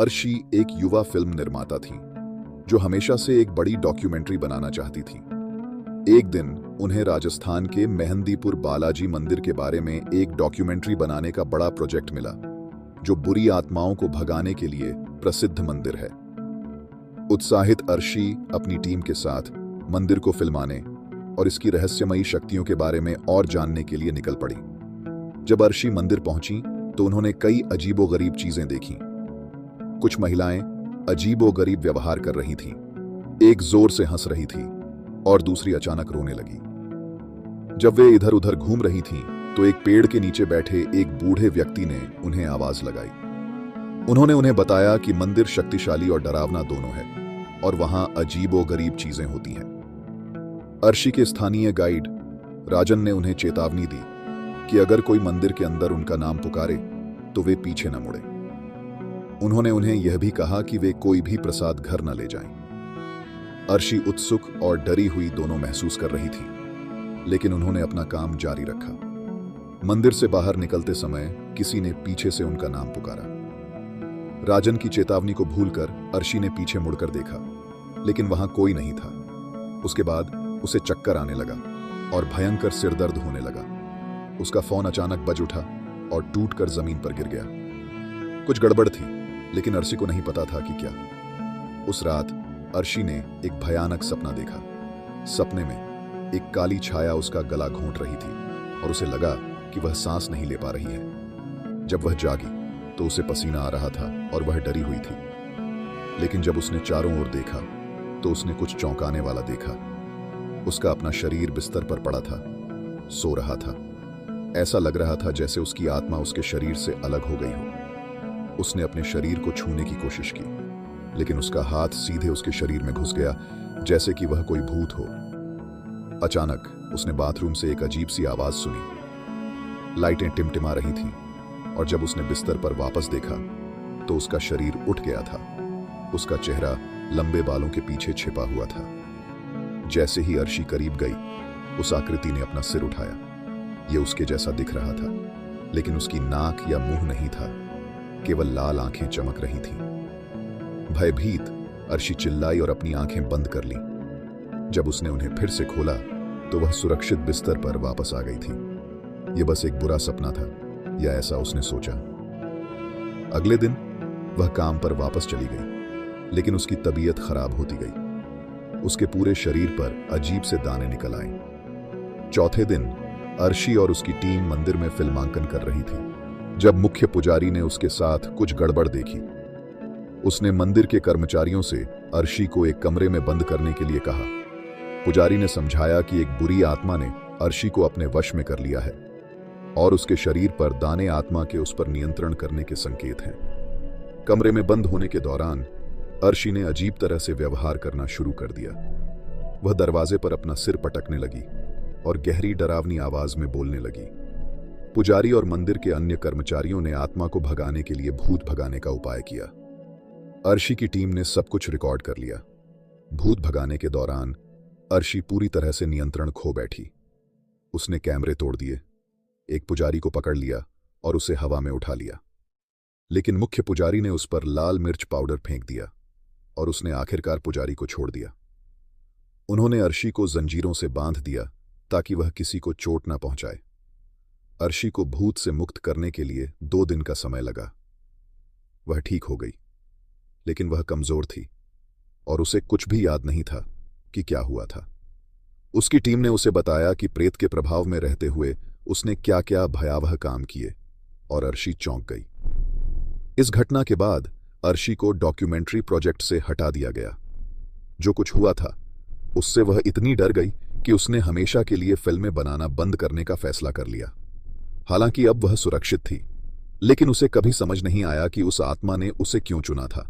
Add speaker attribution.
Speaker 1: अर्शी एक युवा फिल्म निर्माता थी जो हमेशा से एक बड़ी डॉक्यूमेंट्री बनाना चाहती थी। एक दिन उन्हें राजस्थान के मेहंदीपुर बालाजी मंदिर के बारे में एक डॉक्यूमेंट्री बनाने का बड़ा प्रोजेक्ट मिला, जो बुरी आत्माओं को भगाने के लिए प्रसिद्ध मंदिर है। उत्साहित अर्शी अपनी टीम के साथ मंदिर को फिल्माने और इसकी रहस्यमयी शक्तियों के बारे में और जानने के लिए निकल पड़ी। जब अर्शी मंदिर पहुंची तो उन्होंने कई अजीबोगरीब चीजें देखीं। कुछ महिलाएं अजीबोगरीब व्यवहार कर रही थीं, एक जोर से हंस रही थी और दूसरी अचानक रोने लगी। जब वे इधर उधर घूम रही थीं तो एक पेड़ के नीचे बैठे एक बूढ़े व्यक्ति ने उन्हें आवाज लगाई। उन्होंने उन्हें बताया कि मंदिर शक्तिशाली और डरावना दोनों है और वहां अजीबोगरीब चीजें होती हैं। अर्शी के स्थानीय गाइड राजन ने उन्हें चेतावनी दी कि अगर कोई मंदिर के अंदर उनका नाम पुकारे तो वे पीछे न मुड़े। उन्होंने उन्हें यह भी कहा कि वे कोई भी प्रसाद घर न ले जाएं। अर्शी उत्सुक और डरी हुई दोनों महसूस कर रही थी, लेकिन उन्होंने अपना काम जारी रखा। मंदिर से बाहर निकलते समय किसी ने पीछे से उनका नाम पुकारा। राजन की चेतावनी को भूलकर अर्शी ने पीछे मुड़कर देखा, लेकिन वहां कोई नहीं था। उसके बाद उसे चक्कर आने लगा और भयंकर सिरदर्द होने लगा। उसका फोन अचानक बज उठा और टूटकर जमीन पर गिर गया। कुछ गड़बड़ थी, लेकिन अर्शी को नहीं पता था कि क्या। उस रात अर्शी ने एक भयानक सपना देखा। सपने में एक काली छाया उसका गला घोंट रही थी और उसे लगा कि वह सांस नहीं ले पा रही है। जब वह जागी तो उसे पसीना आ रहा था और वह डरी हुई थी। लेकिन जब उसने चारों ओर देखा तो उसने कुछ चौंकाने वाला देखा। उसका अपना शरीर बिस्तर पर पड़ा था, सो रहा था। ऐसा लग रहा था जैसे उसकी आत्मा उसके शरीर से अलग हो गई हो। उसने अपने शरीर को छूने की कोशिश की, लेकिन उसका हाथ सीधे उसके शरीर में घुस गया, जैसे कि वह कोई भूत हो। अचानक उसने बाथरूम से एक अजीब सी आवाज सुनी। लाइटें टिमटिमा रही थीं और जब उसने बिस्तर पर वापस देखा तो उसका शरीर उठ गया था। उसका चेहरा लंबे बालों के पीछे छिपा हुआ था। जैसे ही अर्शी करीब गई, उस आकृति ने अपना सिर उठाया। यह उसके जैसा दिख रहा था, लेकिन उसकी नाक या मुंह नहीं था, केवल लाल आंखें चमक रही थीं। भयभीत अर्शी चिल्लाई और अपनी आंखें बंद कर ली। जब उसने उन्हें फिर से खोला तो वह सुरक्षित बिस्तर पर वापस आ गई थी। यह बस एक बुरा सपना था, या ऐसा उसने सोचा। अगले दिन वह काम पर वापस चली गई, लेकिन उसकी तबीयत खराब होती गई। उसके पूरे शरीर पर अजीब से दाने निकल आए। चौथे दिन अर्शी और उसकी टीम मंदिर में फिल्मांकन कर रही थी जब मुख्य पुजारी ने उसके साथ कुछ गड़बड़ देखी। उसने मंदिर के कर्मचारियों से अर्शी को एक कमरे में बंद करने के लिए कहा। पुजारी ने समझाया कि एक बुरी आत्मा ने अर्शी को अपने वश में कर लिया है और उसके शरीर पर दाने आत्मा के उस पर नियंत्रण करने के संकेत हैं। कमरे में बंद होने के दौरान अर्शी ने अजीब तरह से व्यवहार करना शुरू कर दिया। वह दरवाजे पर अपना सिर पटकने लगी और गहरी डरावनी आवाज में बोलने लगी। पुजारी और मंदिर के अन्य कर्मचारियों ने आत्मा को भगाने के लिए भूत भगाने का उपाय किया। अर्शी की टीम ने सब कुछ रिकॉर्ड कर लिया। भूत भगाने के दौरान अर्शी पूरी तरह से नियंत्रण खो बैठी। उसने कैमरे तोड़ दिए, एक पुजारी को पकड़ लिया और उसे हवा में उठा लिया। लेकिन मुख्य पुजारी ने उस पर लाल मिर्च पाउडर फेंक दिया और उसने आखिरकार पुजारी को छोड़ दिया। उन्होंने अर्शी को जंजीरों से बांध दिया ताकि वह किसी को चोट न पहुंचाए। अर्शी को भूत से मुक्त करने के लिए 2 दिन का समय लगा। वह ठीक हो गई, लेकिन वह कमजोर थी और उसे कुछ भी याद नहीं था कि क्या हुआ था। उसकी टीम ने उसे बताया कि प्रेत के प्रभाव में रहते हुए उसने क्या क्या भयावह काम किए और अर्शी चौंक गई। इस घटना के बाद अर्शी को डॉक्यूमेंट्री प्रोजेक्ट से हटा दिया गया। जो कुछ हुआ था उससे वह इतनी डर गई कि उसने हमेशा के लिए फिल्में बनाना बंद करने का फैसला कर लिया। हालांकि अब वह सुरक्षित थी, लेकिन उसे कभी समझ नहीं आया कि उस आत्मा ने उसे क्यों चुना था।